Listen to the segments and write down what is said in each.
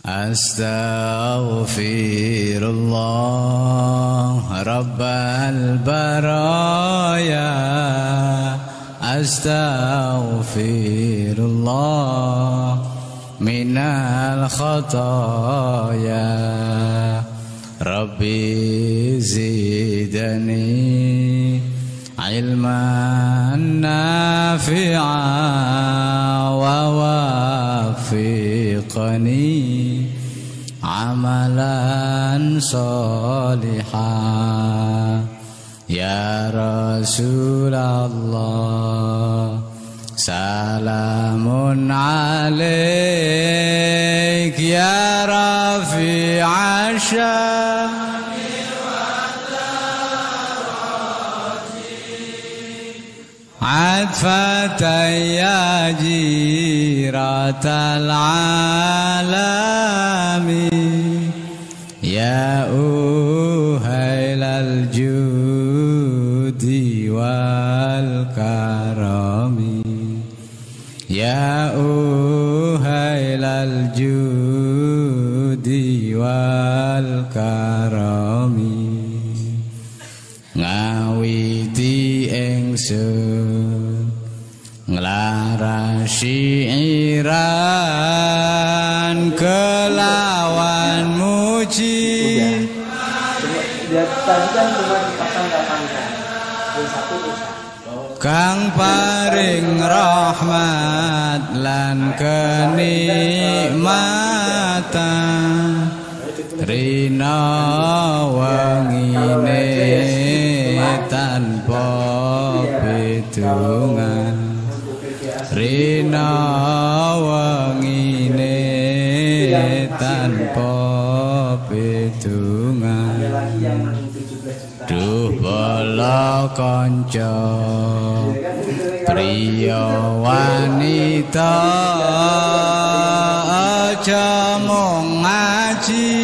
Astaghfirullah Rabbal baraya. Astaghfirullah minal khataya. Rabbi zidani ilman nafi'a wa wafiqani amalan salihah. Ya Rasulullah salamun alaik ya rafi'a sya'ni atfatan ya jiratal alami. Ya uhailal judi wal karami. Ya uhailal judi wal karami. Ngawiti ingsun nglarasi iran kelawan muji. Kang paring rahmat lan kenikmatan rina wangine tanpa bidungan. Rina wangine tanpa bidungan. Duh bala kanca priya wanita aja mung ngaji.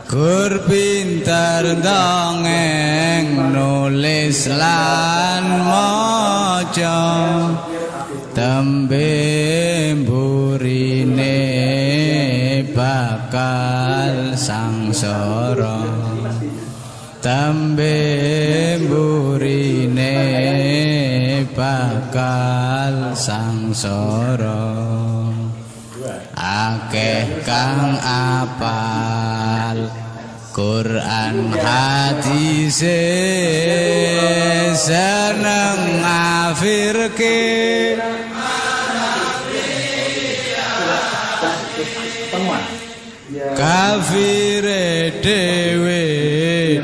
Gur pinter dongeng nulis lan maca. Tembe mburine bakal sangsara. Tembe mburine bakal sangsara. Akeh kang apal Quran hadise seneng ngafirke. Kafire dewe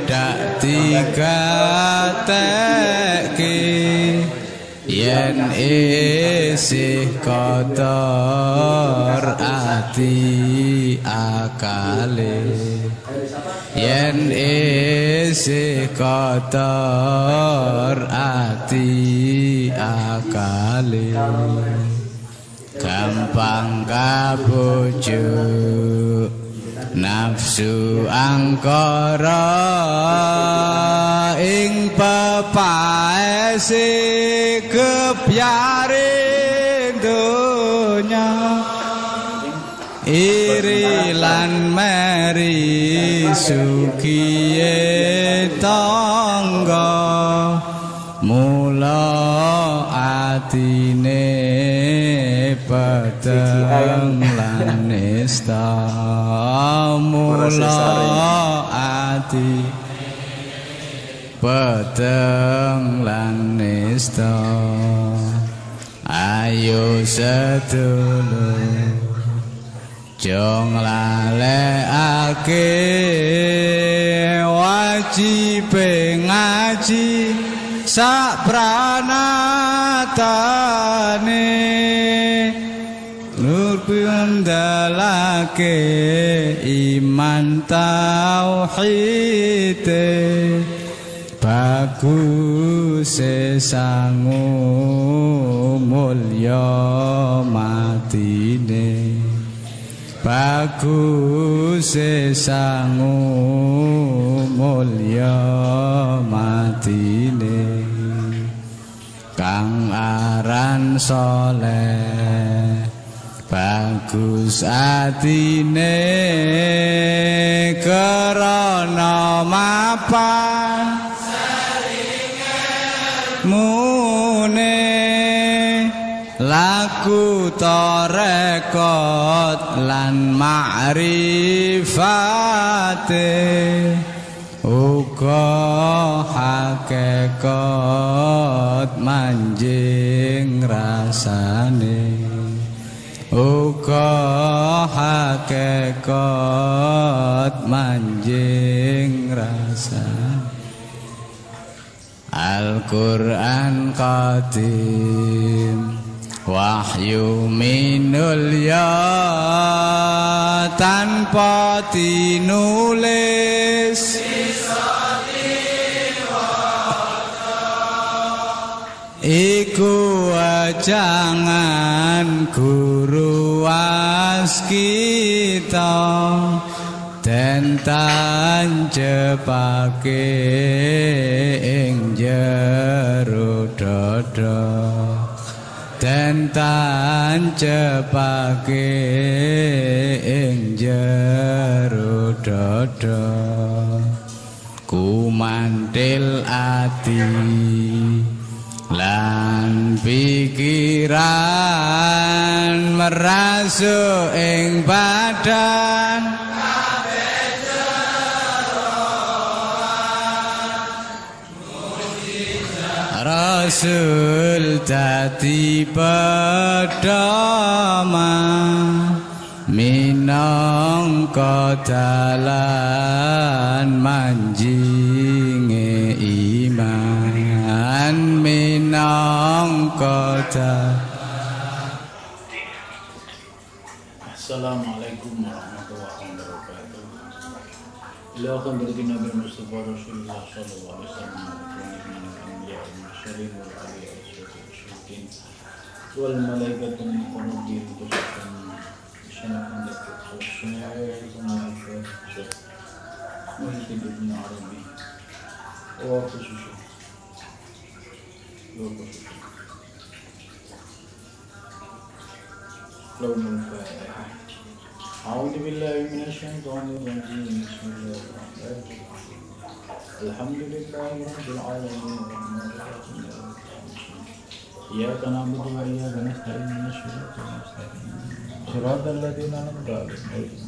dak digatekke. Yen isih kotor ati akale. Yen isih kotor ati akale. Gampang kabujuk nafsu angkara ing pepaese kebyare donya. Iri lan meri sukiye tangga. Mula atine peteng lan nista. Mula ati peteng lan nista. Ayo sedulur jong lalekake wajib ngaji sak pranatane. Nur pindalake iman tauhid. Bagus sangu mulya matine. Bagus sangu mulya matine. kang aran soleh bagus atine krana mapan mune laku tarekat lan ma'rifate uga hakikat manjing rasane uga hakikat manjing rasane Al-Qur'an qadim wahyu minul ya tanpa tinulis iku ajangan guru waskita den tanjepake ing jero dada den tanjepake ing jero dada kumantil ati lan pikiran merasuk ing badan Rasul dadi pedoman minangka dalan manjinge iman minangka Assalamualaikum warahmatullahi wabarakatuh. Ila khadratin Nabi Mustafa Rasulullah sallallahu alaihi wasallam wal malaikatu muqarrabin tushkan syanakan A'udzu billahi minasyaitonir rajim. Bismillahirrahmanirrahim. Alhamdulillahirabbil alamin. Iyyaka na'budu wa iyyaka nasta'in. Shiratal ladzina an'amta 'alaihim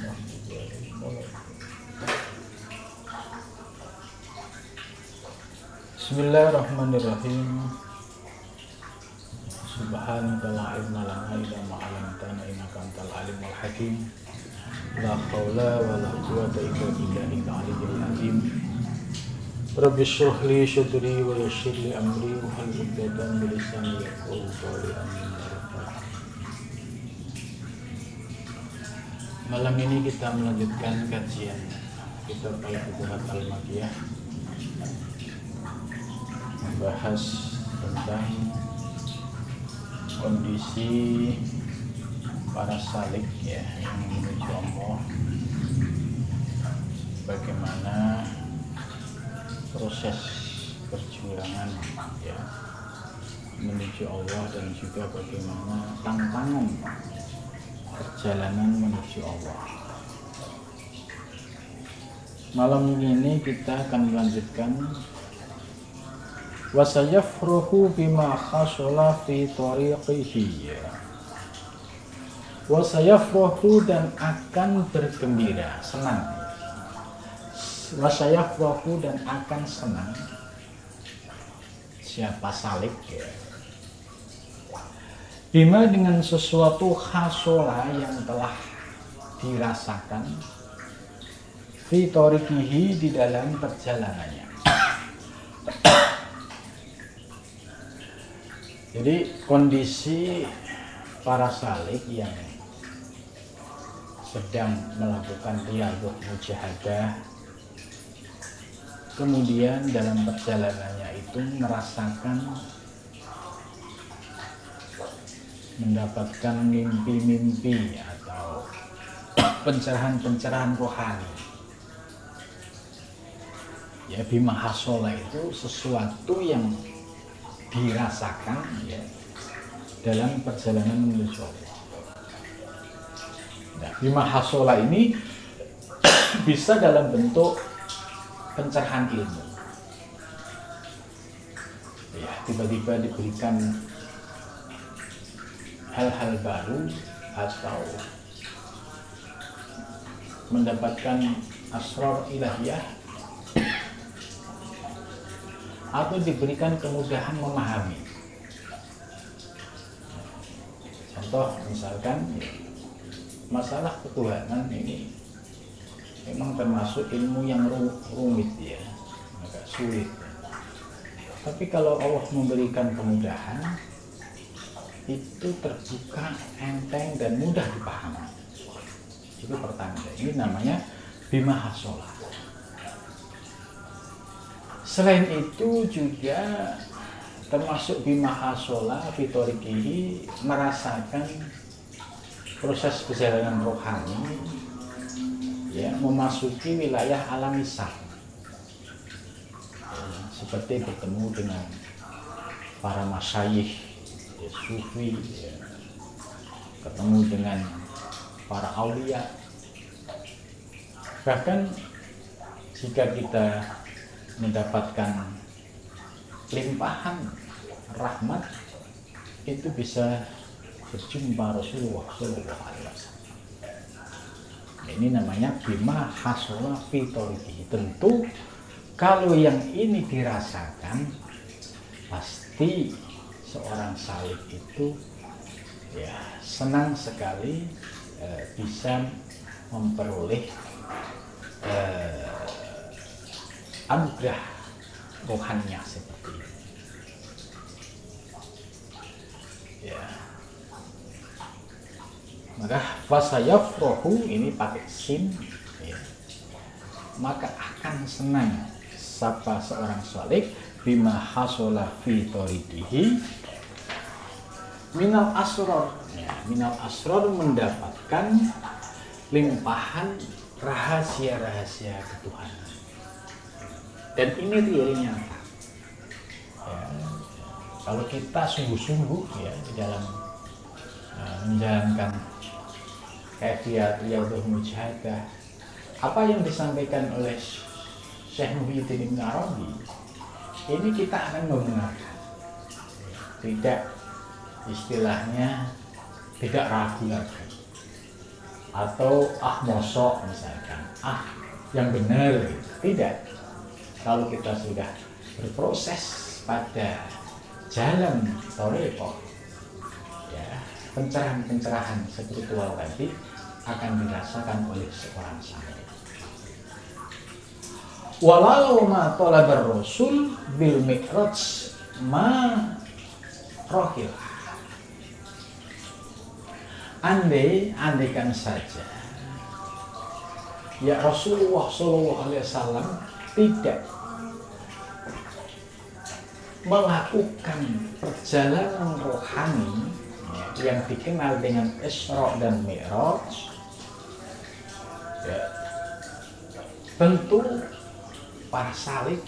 Bismillahirrahmanirrahim. Subhanaka la ilma lana illa ma 'allamtana innaka antal alimul hakim. La haula wa la quwwata illa billahil aliyyil azim. Rabbi shrah li sadri wa yassir li amri wahlul 'uqdatam min lisani yafqahu qawli. Malam ini kita melanjutkan kajian kitab Al-Futuhat Al-Makkiyah, membahas tentang kondisi para salik ya yang menuju Allah, bagaimana proses perjuangan ya menuju Allah dan juga bagaimana tantangan perjalanan menuju Allah. Malam ini kita akan melanjutkan wasayafruhu bima khasala fi tariqihi. Wasayafruhu dan akan bergembira, senang. Wasayafrahu dan akan senang siapa salik ya bima dengan sesuatu khasola yang telah dirasakan fi tariqihi di dalam perjalanannya. Jadi kondisi para salik yang sedang melakukan riyadhah mujahadah, kemudian dalam perjalanannya itu merasakan mendapatkan mimpi-mimpi atau pencerahan-pencerahan rohani. Ya bima hasola itu sesuatu yang dirasakan ya dalam perjalanan menuju Allah. Nah, bima hasola ini bisa dalam bentuk pencerahan ilmu. Ya, tiba-tiba diberikan hal-hal baru atau mendapatkan asrar ilahiyah atau diberikan kemudahan memahami. Contoh misalkan masalah ketuhanan ini memang termasuk ilmu yang rumit ya, agak sulit. Tapi kalau Allah memberikan kemudahan, itu terbuka, enteng dan mudah dipahami. Itu pertama. Ini namanya bima hasola. Selain itu juga termasuk bima hasola fitorikihi merasakan proses perjalanan rohani ya, memasuki wilayah alam misal ya, seperti bertemu dengan para masyayikh ya, sufi ya, ketemu dengan para aulia. Bahkan jika kita mendapatkan limpahan rahmat, itu bisa berjumpa Rasulullah SAW. Ini namanya bima hasola fitorihi. Tentu kalau yang ini dirasakan, pasti seorang salih itu ya senang sekali bisa memperoleh anugerah rohaninya seperti ini. Ya. Maka fasayafrohu ini pakai sin ya. Maka akan senang sapa seorang salih bima hasola fi toridihi minal asror ya, minal asror mendapatkan limpahan rahasia-rahasia ketuhanan. Dan ini real nyata ya. Kalau kita sungguh-sungguh ya di dalam menjalankan kaifiyat riyadhah mujahadah, apa yang disampaikan oleh Syekh Muhyiddin Ibn Arabi, ini kita akan membenarkan, tidak istilahnya tidak ragu lagi, atau mosok misalkan, yang benar, tidak. Kalau kita sudah berproses pada jalan thariqah ya, pencerahan-pencerahan spiritual tadi akan dirasakan oleh seorang saleh. Walau ma talabar rasul bil mi'raj ma rohil. Andaikan saja ya Rasulullah SAW tidak melakukan perjalanan rohani ya, yang dikenal dengan Isra dan Mi'raj ya, tentu para salik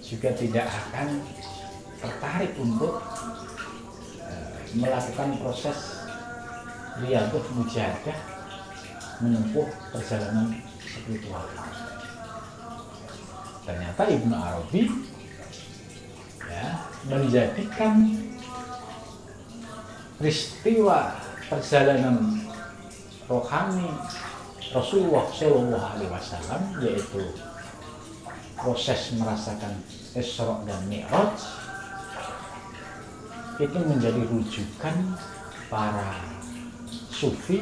juga tidak akan tertarik untuk melakukan proses riyadhah mujahadah menempuh perjalanan spiritual. Ternyata Ibnu Arabi ya, menjadikan peristiwa perjalanan rohani Rasulullah SAW, yaitu proses merasakan Isra dan Mi'raj, itu menjadi rujukan para sufi,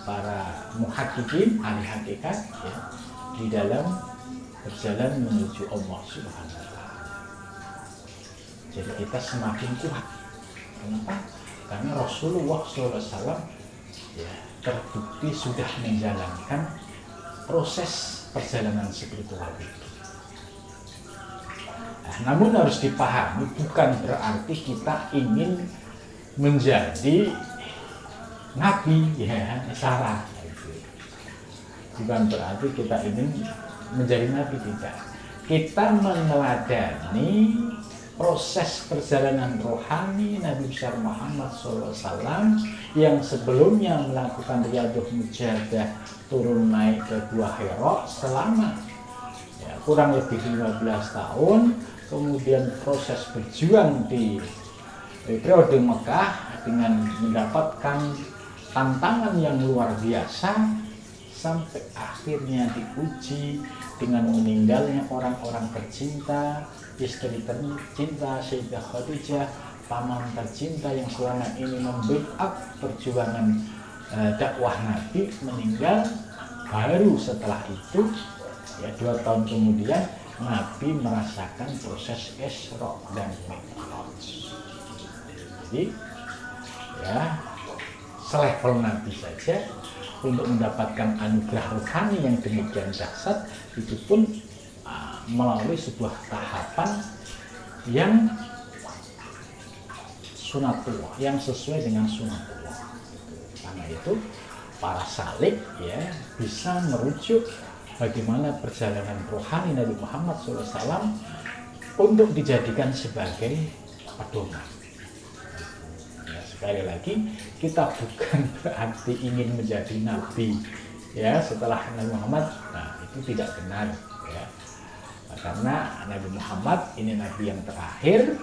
para muhaqqiqin, ahli hakikat ya, di dalam berjalan menuju Allah Subhanahu wa Ta'ala. Jadi kita semakin kuat. Kenapa? Karena Rasulullah SAW ya, terbukti sudah menjalankan proses perjalanan spiritual itu. Nah, namun harus dipahami, bukan berarti kita ingin menjadi nabi, ya salah. Bukan berarti kita ingin menjadi nabi, tidak. Kita meneladani proses perjalanan rohani Nabi besar Muhammad SAW yang sebelumnya melakukan riyadhah mujahadah turun naik ke Gua Hira selama kurang lebih 15 tahun, kemudian proses berjuang di periode Mekah dengan mendapatkan tantangan yang luar biasa sampai akhirnya diuji dengan meninggalnya orang-orang tercinta, istri tercinta Sayyidah Khadijah, paman tercinta yang selama ini membackup perjuangan dakwah Nabi meninggal. Baru setelah itu 2 tahun kemudian Nabi merasakan proses Isra dan Mi'raj. Jadi selevel Nabi saja untuk mendapatkan anugerah rohani yang demikian dahsyat itu pun melalui sebuah tahapan yang sunatullah, yang sesuai dengan sunatullah. Karena itu para salik bisa merujuk bagaimana perjalanan rohani Nabi Muhammad SAW untuk dijadikan sebagai pedoman. Sekali lagi, kita bukan berarti ingin menjadi nabi setelah Nabi Muhammad. Nah, itu tidak benar karena Nabi Muhammad ini nabi yang terakhir.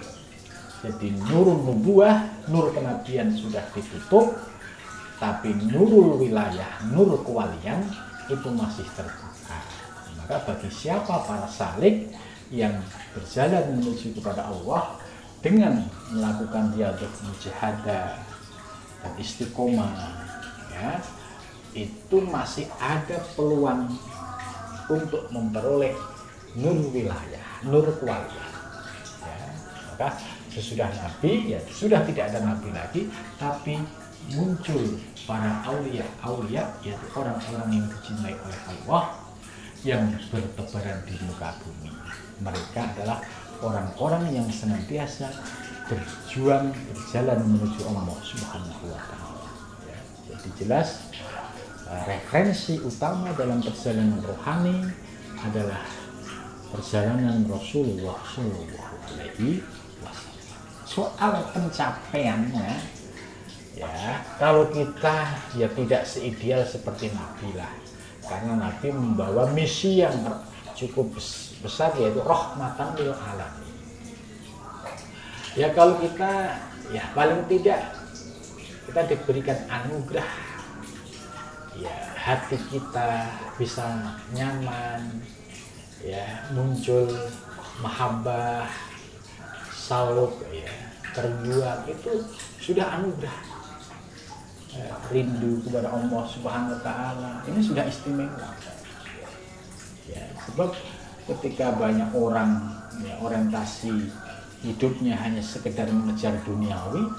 Jadi nurul nubuwah, nur kenabian sudah ditutup, tapi nurul wilayah, nur kewalian itu masih terbuka. Maka bagi siapa para salik yang berjalan menuju kepada Allah dengan melakukan riyadhah mujahadah dan istiqomah itu masih ada peluang untuk memperoleh nur wilayah, nur kewalian. Maka sesudah Nabi sudah tidak ada Nabi lagi, tapi muncul para aulia yaitu orang-orang yang dicintai oleh Allah yang bertebaran di muka bumi. Mereka adalah orang-orang yang senantiasa berjuang berjalan menuju Allah Subhanahu wa Ta'ala. Jadi jelas referensi utama dalam perjalanan rohani adalah perjalanan Rasulullah SAW. Soal pencapaiannya kalau kita tidak seideal seperti Nabi lah, karena Nabi membawa misi yang cukup besar yaitu rahmatan lil alamin. Kalau kita paling tidak kita diberikan anugerah hati kita bisa nyaman muncul mahabbah, sauk terjual, itu sudah anugerah. Rindu kepada Allah Subhanahu wa Ta'ala ini sudah istimewa. Sebab ketika banyak orang orientasi hidupnya hanya sekedar mengejar duniawi,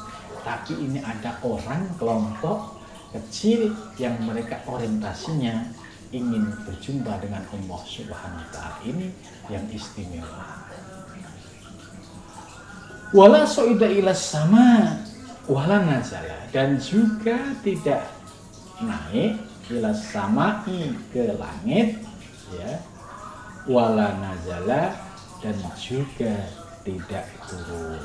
tapi ini ada orang kelompok kecil yang mereka orientasinya ingin berjumpa dengan Allah Subhanahu wa Ta'ala, ini yang istimewa. Wala so'ida ila sama wala nazala, dan juga tidak naik ila samai ke langit wala nazala, dan juga tidak turun.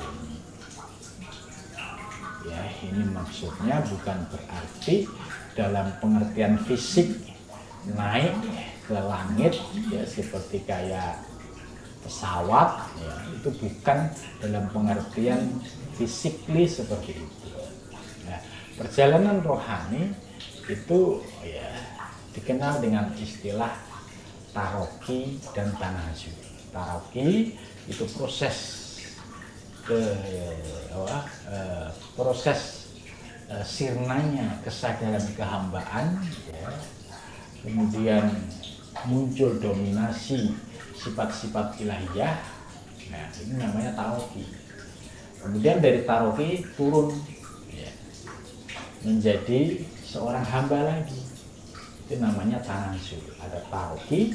Ini maksudnya bukan berarti dalam pengertian fisik naik ke langit seperti kayak pesawat, itu bukan dalam pengertian fisikly seperti itu. Perjalanan rohani itu dikenal dengan istilah taroki dan tanazul. Taroki itu proses sirnanya kesadaran kehambaan, kemudian muncul dominasi sifat-sifat ilahiyah. Ini namanya taroki. Kemudian dari taroki turun menjadi seorang hamba lagi, itu namanya tanazul. Ada taroki,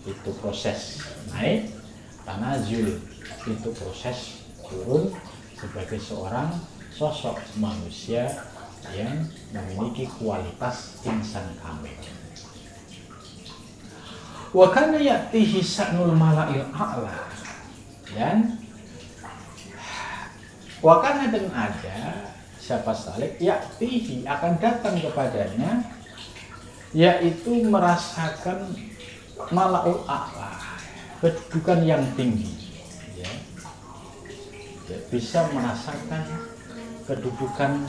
itu proses naik, tanazul itu proses turun sebagai seorang sosok manusia yang memiliki kualitas insan kamil. Wa kana ya'tihi sa'nul mala'il a'la, dan Wakana dan ada siapa salik yaktihi akan datang kepadanya, yaitu merasakan malaul a'la, kedudukan yang tinggi, ya. Ya, bisa merasakan kedudukan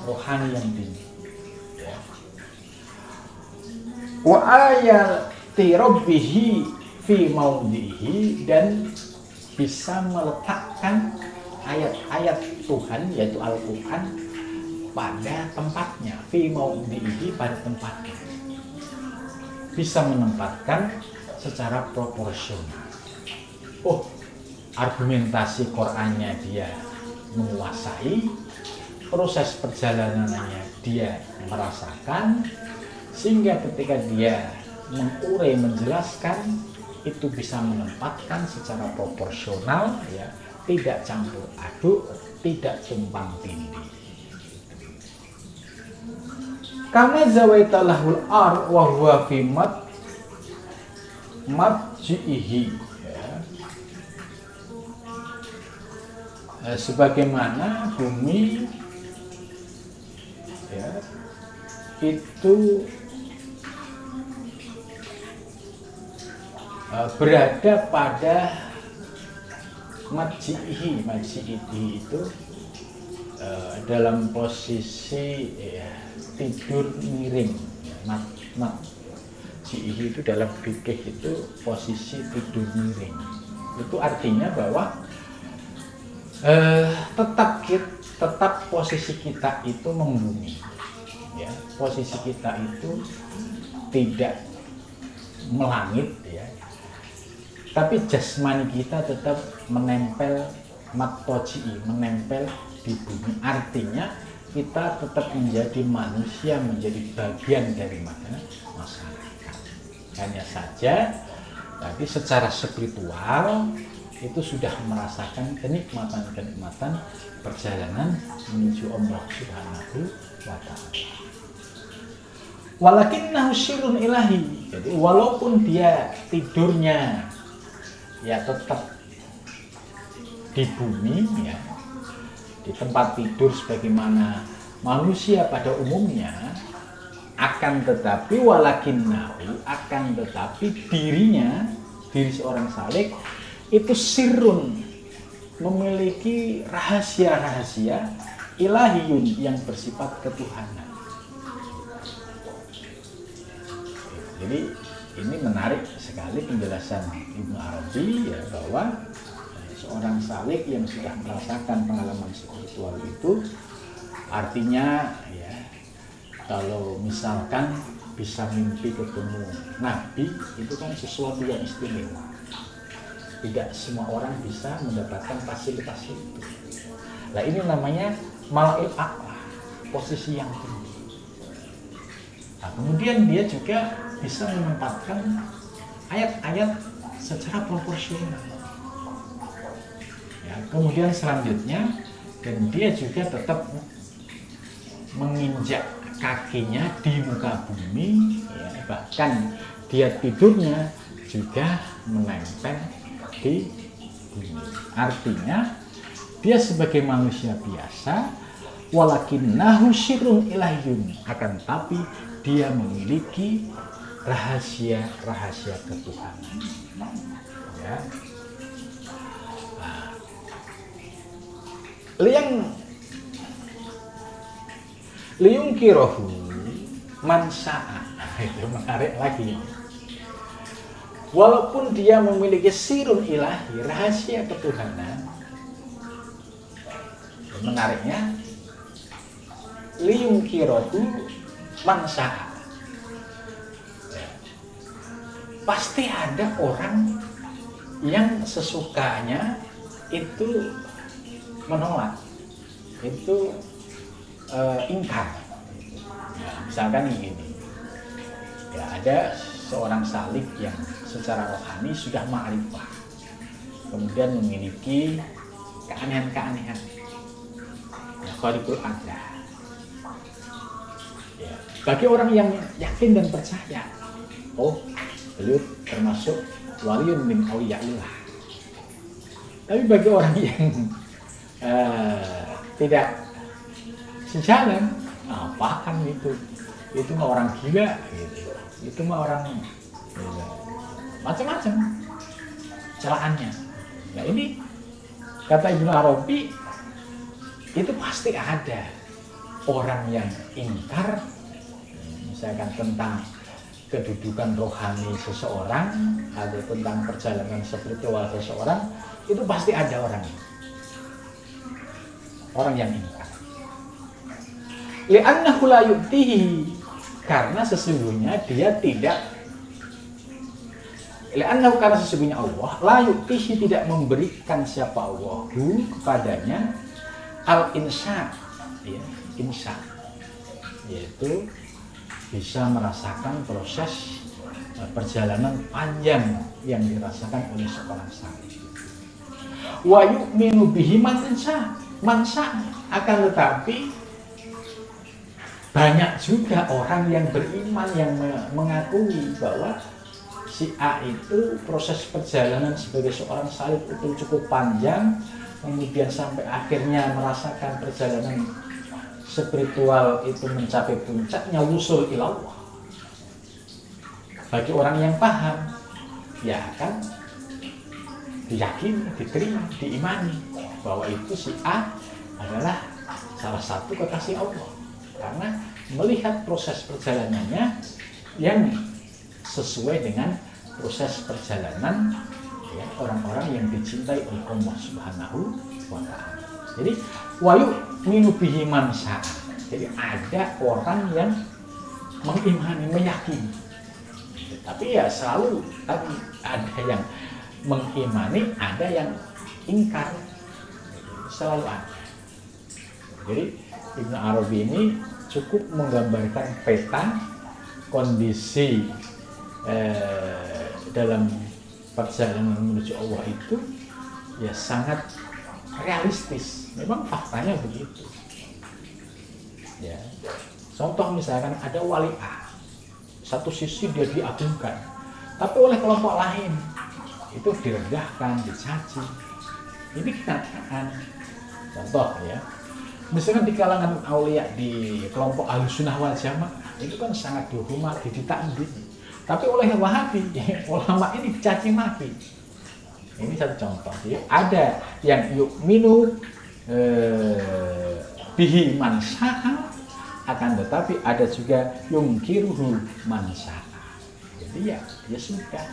rohani yang tinggi, ya. Wa ayati rabbihi fi maudhihi, dan bisa meletakkan ayat-ayat Tuhan yaitu Al-Quran pada tempatnya, fi maudhihi, pada tempatnya, bisa menempatkan secara proporsional. Oh, argumentasi Qur'annya dia menguasai, proses perjalanannya dia merasakan, sehingga ketika dia mengurai, menjelaskan, itu bisa menempatkan secara proporsional, ya, tidak campur aduk, tidak tumpang tindih. Kama zawaita lahul ar wa huwa fi madjihi, ya. Sebagaimana bumi, ya, itu berada pada madjihi. Madjihi itu dalam posisi, ya, tidur miring. Madjihi itu dalam fikih itu posisi tidur miring. Itu artinya bahwa tetap posisi kita itu membumi, ya. Posisi kita itu tidak melangit, ya, tapi jasmani kita tetap menempel mattoji'i, menempel di bumi. Artinya kita tetap menjadi manusia, menjadi bagian dari masyarakat. Hanya saja tadi secara spiritual itu sudah merasakan kenikmatan-kenikmatan perjalanan menuju Allah Subhanahu wa ta'ala. Walakinnahu sirrun ilahi. Jadi walaupun dia tidurnya, ya, tetap di bumi, ya, di tempat tidur sebagaimana manusia pada umumnya, akan tetapi walakinnahu, akan tetapi dirinya, diri seorang salik itu sirrun, memiliki rahasia-rahasia ilahiyun yang bersifat ketuhanan. Jadi ini menarik sekali penjelasan Ibnu Arabi, ya, bahwa seorang salik yang sudah merasakan pengalaman spiritual itu artinya, ya, kalau misalkan bisa mimpi ketemu Nabi, itu kan sesuatu yang istimewa. Tidak semua orang bisa mendapatkan fasilitas itu. Nah, ini namanya malail a'la, posisi yang tinggi. Nah, kemudian dia juga bisa menempatkan ayat-ayat secara proporsional. Ya, kemudian selanjutnya, dan dia juga tetap menginjak kakinya di muka bumi, ya, bahkan dia tidurnya juga menempel di bumi. Artinya dia sebagai manusia biasa, walakinnahu sirrun ilahiyun, akan tapi dia memiliki rahasia-rahasia ketuhanan, ya. Liung kirohu mansa'a. Itu menarik lagi. Walaupun dia memiliki sirun ilahi, rahasia ketuhanan, menariknya liung kirohu mansa'a. Pasti ada orang yang sesukanya itu menolak, itu ingkar. Ya, misalkan ini, ya, ada seorang salik yang secara rohani sudah ma'rifah, kemudian memiliki keanehan-keanehan, ya, kharikul ada. Ya, bagi orang yang yakin dan percaya, oh, beliau termasuk waliun min auliyaillah. Tapi bagi orang yang tidak sejalan, apa kan itu mah orang gila gitu, itu mah orang gitu. Macam-macam celaannya. Nah ini kata Ibnu Arabi, itu pasti ada orang yang ingkar misalkan tentang kedudukan rohani seseorang atau tentang perjalanan spiritual seseorang, itu pasti ada orang yang ingkar. Li'annahu la yu'tihi, karena sesungguhnya dia tidak, li'annahu, karena sesungguhnya Allah la yu'tihi, tidak memberikan siapa Allahu kepadanya al-insya, ya, insya, yaitu bisa merasakan proses perjalanan panjang yang dirasakan oleh seorang saleh. Wa yu'minu bihi mansa, akan tetapi banyak juga orang yang beriman yang mengakui bahwa si A itu proses perjalanan sebagai seorang saleh itu cukup panjang, kemudian sampai akhirnya merasakan perjalanan spiritual itu mencapai puncaknya wusul ilallah. Bagi orang yang paham, ya kan diyakini, diterima, diimani bahwa itu si A adalah salah satu kekasih Allah, karena melihat proses perjalanannya yang sesuai dengan proses perjalanan ya, orang-orang yang dicintai oleh Allah Subhanahu wa Ta'ala. Jadi wayu minu bihi mansa. Jadi ada orang yang mengimani, meyakini. Tapi ya selalu ada yang mengimani, ada yang ingkar. Selalu ada. Jadi Ibnu Arabi ini cukup menggambarkan peta kondisi dalam perjalanan menuju Allah itu ya sangat realistis. Memang faktanya begitu. Ya. Contoh misalkan ada wali A, satu sisi dia diagungkan, tapi oleh kelompok lain itu direndahkan, dicaci. Ini kenyataan. Contoh ya, misalkan di kalangan aulia di kelompok Ahlussunnah wal Jamaah itu kan sangat dihormati, ditanding. Tapi oleh Wahabi, ulama ini dicaci maki. Ini satu contoh. Ya. Ada yang yu'minu bihi mansa'a, akan tetapi ada juga yungkiruhu mansa'a. Jadi ya sudah,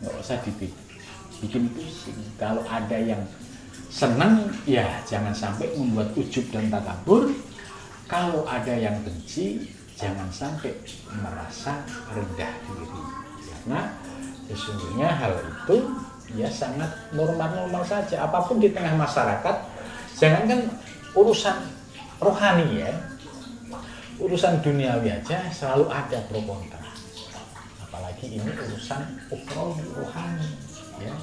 nggak usah bikin pusing. Kalau ada yang senang, ya jangan sampai membuat ujub dan takabur. Kalau ada yang benci, jangan sampai merasa rendah diri. Karena sesungguhnya hal itu ya sangat normal-normal saja. Apapun di tengah masyarakat, jangankan urusan rohani ya, urusan duniawi aja selalu ada pro kontra. Apalagi ini urusan ukhrawi, rohani ya,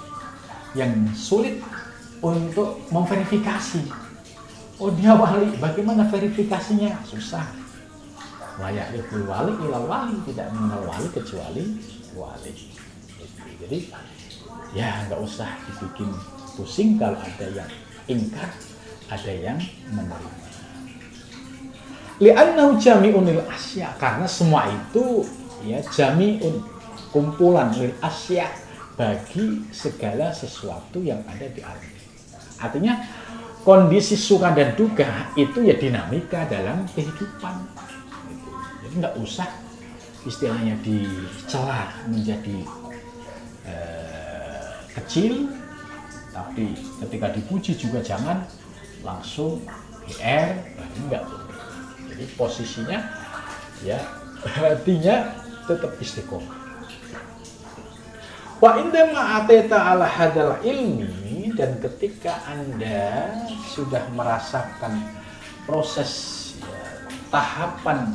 yang sulit untuk memverifikasi. Oh dia wali, bagaimana verifikasinya? Susah. Layak ikul wali ilal wali, tidak mengenal wali kecuali wali. Jadi ya nggak usah dibikin pusing kalau ada yang ingkar, ada yang menerima. Li'annahu jami'unil asya, karena semua itu ya jami'un, kumpulan lil asya, bagi segala sesuatu yang ada di alam. Artinya kondisi suka dan duka itu ya dinamika dalam kehidupan. Jadi nggak usah istilahnya dicela menjadi kecil, tapi ketika dipuji juga jangan langsung GR, enggak boleh. Jadi posisinya ya hatinya tetap istiqomah. Wa indama ateta ala hadal ilmi, dan ketika Anda sudah merasakan proses ya, tahapan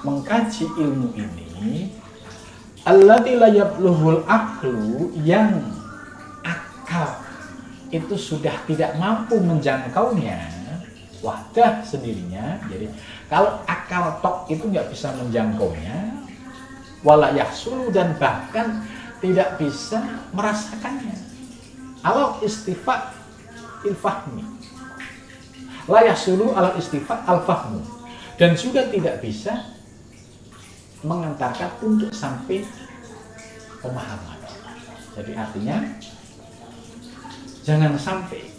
mengkaji ilmu ini, alladzi la yablughul aqlu, yang akal itu sudah tidak mampu menjangkaunya wahdah sendirinya. Jadi kalau akal tok itu nggak bisa menjangkaunya, wala yahsulu, dan bahkan tidak bisa merasakannya. Alau istifat ilfahmi, la yasulu al istifat al fahmu, dan juga tidak bisa mengantarkan untuk sampai pemahaman. Jadi artinya jangan sampai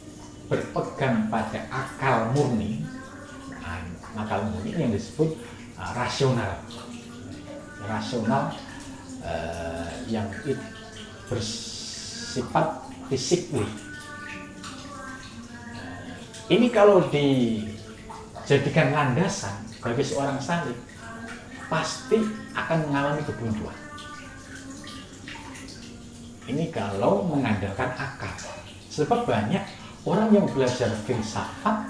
berpegang pada akal murni. Akal murni yang disebut rasional, yang bersifat fisik. Ini kalau dijadikan landasan bagi seorang salik, pasti akan mengalami kebuntuan. Ini kalau mengandalkan akal. Sebab banyak orang yang belajar filsafat,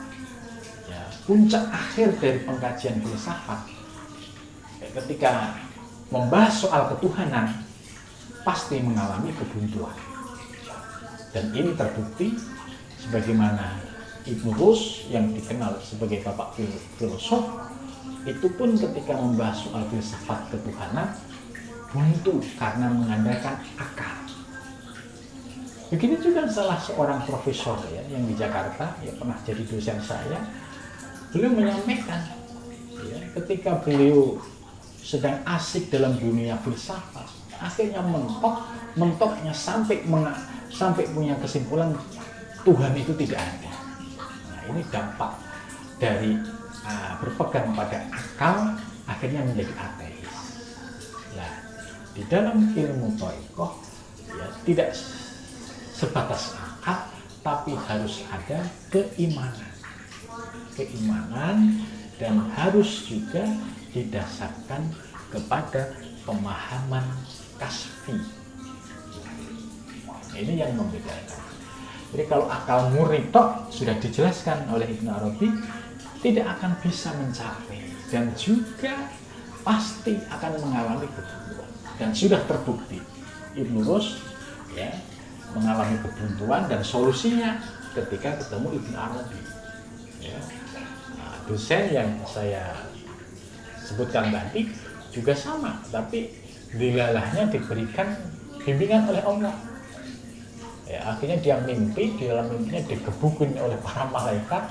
ya, puncak akhir dari pengkajian filsafat, ketika membahas soal ketuhanan, pasti mengalami kebuntuan. Dan ini terbukti sebagaimana Ibnu Rus yang dikenal sebagai bapak filosof, itu pun ketika membahas soal filsafat ketuhanan buntu karena mengandalkan akal. Begini juga salah seorang profesor ya yang di Jakarta, ya pernah jadi dosen saya. Beliau menyampaikan ya, ketika beliau sedang asik dalam dunia filsafat, akhirnya mentoknya sampai punya kesimpulan Tuhan itu tidak ada. Nah, ini dampak dari berpegang pada akal akhirnya menjadi ateis. Nah, di dalam ilmu thariqah ya tidak sebatas akal, tapi harus ada keimanan dan harus juga didasarkan kepada pemahaman kasfi. Ini yang membedakan. Jadi kalau akal murni tok sudah dijelaskan oleh Ibnu Arabi, tidak akan bisa mencapai dan juga pasti akan mengalami kebuntuan. Dan sudah terbukti Ibnu Rus ya mengalami kebuntuan dan solusinya ketika ketemu Ibnu Arabi. Ya. Nah, dosen yang saya sebutkan tadi juga sama, tapi dilalahnya diberikan bimbingan oleh Allah. Ya, akhirnya dia mimpi, di dalam mimpinya digebukin oleh para malaikat.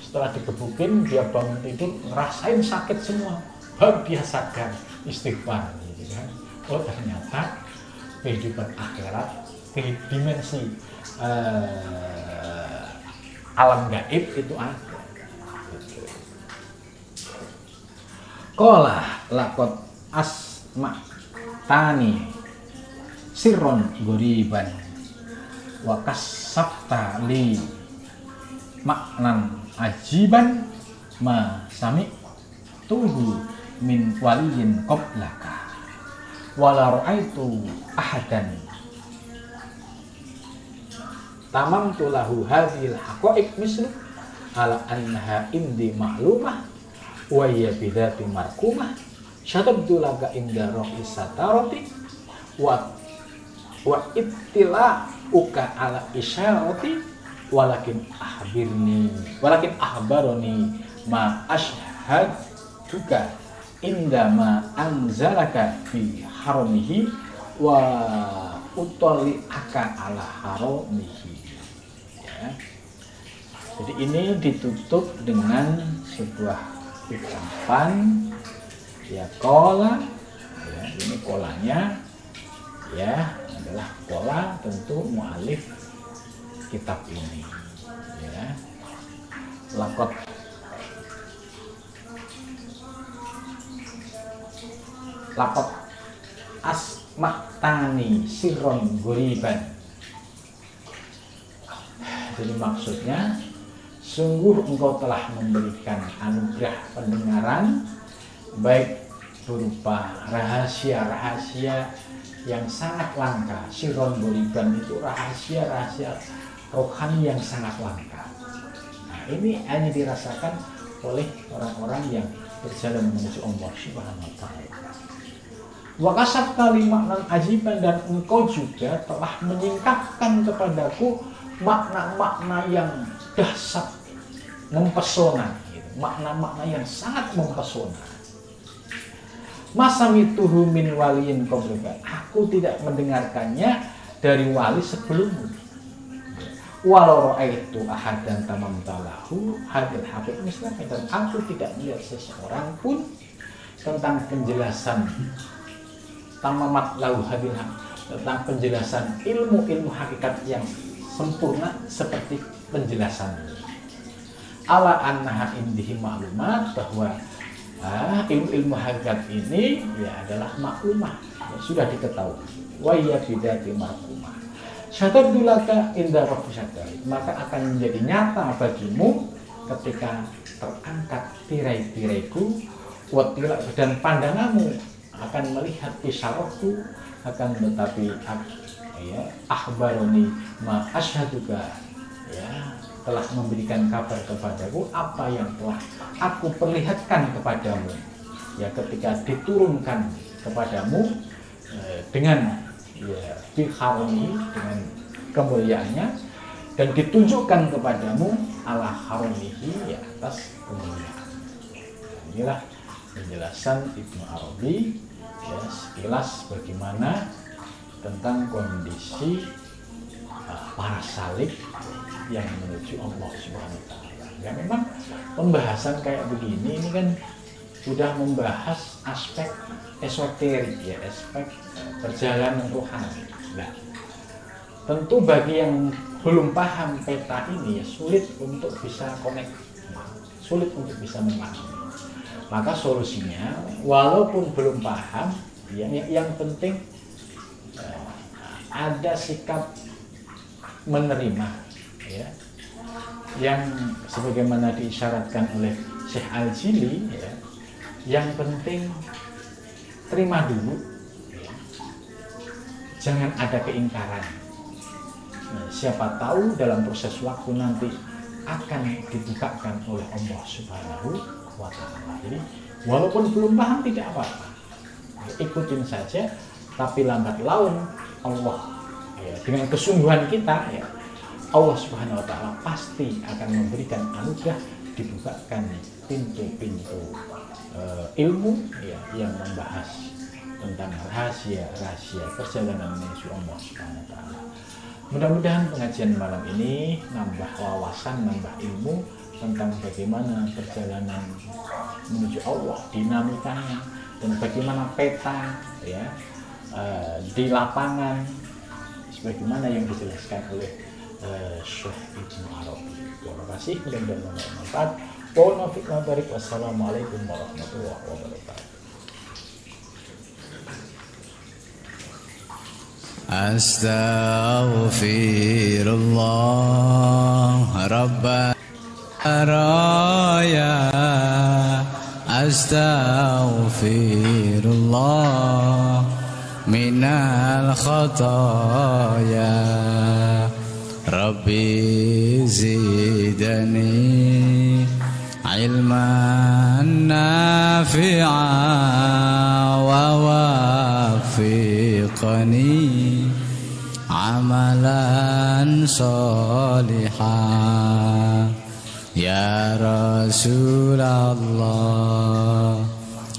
Setelah digebukin, dia bangun tidur, ngerasain sakit semua. Baru dia sadar, istighfar. Gitu kan. Oh ternyata kehidupan akhirat, dimensi alam gaib itu ada. Qala laqad asma tani sirron goriban wa kasafta li maknan ajiban ma sami tuhu min waliyin qablaka wala ra'aitu ahadan tamamtu lahu hadhil haqa'iq mislu ala annaha indi ma'lumah wa hiya bidati markumah syadabtu laka inda rohi satarati wa ittila uka ala isyarati walakin ahbaroni ma ashhad juga inda ma anzalaka fi haramihi wa utoli aka ala haramihi ya. Jadi ini ditutup dengan sebuah ucapan ya kola ya, ini kolanya ya adalah kola tentu mu'alif kitab ini ya. Laqad asmaktani sirron goriban. Jadi maksudnya sungguh engkau telah memberikan anugerah pendengaran baik berupa rahasia-rahasia yang sangat langka. Sirron goriban itu rahasia-rahasia rohani yang sangat langka. Nah, ini hanya dirasakan oleh orang-orang yang berjalan menuju Allah Subhanahu wa taala. Wa kasabta li maknan ajiban, dan engkau juga telah menyingkapkan kepadaku makna-makna yang dahsyat, mempesona, makna-makna yang sangat mempesona. Masamituhu min waliyin qablaka, aku tidak mendengarkannya dari wali sebelummu. walau ra'aitu ahadan tamamtalahu hadil habib misalnya, dan aku tidak melihat seseorang pun tentang penjelasan tamamat lahu hadil tentang penjelasan ilmu hakikat yang sempurna seperti penjelasan ala annaha indihi maklumat, bahwa ilmu hakikat ini ya adalah maklumah, ya, sudah diketahui. Wa ya bidati marhumah syatadulaka inda rabbisyadari, maka akan menjadi nyata bagimu ketika terangkat tirai-tiraiku, watila, dan pandanganmu akan melihat isyaratku, akan tetapi ya akhbaroni ma asyaduka, ya telah memberikan kabar kepadaku apa yang telah aku perlihatkan kepadamu, ya ketika diturunkan kepadamu dengan ya biharoni, dengan kemuliaannya, dan ditunjukkan kepadamu ala haronihi, ya atas kemuliaan. Inilah penjelasan Ibnu Arabi, ya sekilas bagaimana tentang kondisi para salik yang menuju Allah Subhanahu wa taala. Ya memang pembahasan kayak begini ini kan sudah membahas aspek esoterik, ya aspek perjalanan rohani. Nah, tentu bagi yang belum paham peta ini ya sulit untuk bisa connect, sulit untuk bisa memahami. Maka solusinya, walaupun belum paham, ya, yang penting ada sikap menerima, ya, yang sebagaimana diisyaratkan oleh Syekh Al-Jili, ya, yang penting terima dulu, ya. Jangan ada keingkaran. Nah, siapa tahu dalam proses waktu nanti akan dibukakan oleh Allah Subhanahu wa taala. Jadi walaupun belum paham tidak apa-apa, ikutin saja, tapi lambat laun Allah, ya, dengan kesungguhan kita, ya, Allah Subhanahu wa taala pasti akan memberikan anugerah, dibukakan pintu-pintu ilmu, ya, yang membahas tentang rahasia perjalanan menuju Allah Subhanahu wa taala. Mudah-mudahan pengajian malam ini nambah wawasan, nambah ilmu tentang bagaimana perjalanan menuju Allah, dinamikanya, dan bagaimana peta, ya, di lapangan sebagaimana yang dijelaskan oleh Syekh Ibnu Arabi. Terima kasih, mudah-mudahan bermanfaat. Wassalamualaikum warahmatullahi wabarakatuh. Astaghfirullah Rabbana raya, astaghfirullah minal khataya, Rabbi zidani ilman nafi'a wa wafiqani amalan salihah, ya Rasulullah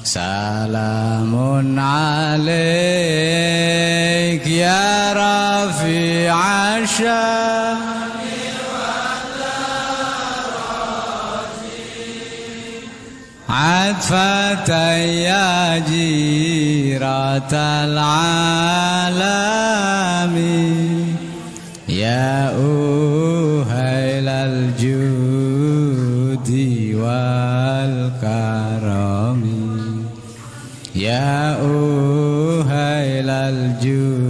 salamun alaik ya rafi'a syam عطفة يا جيرة العالم يا أهيل الجود والكرم يا أهيل الجود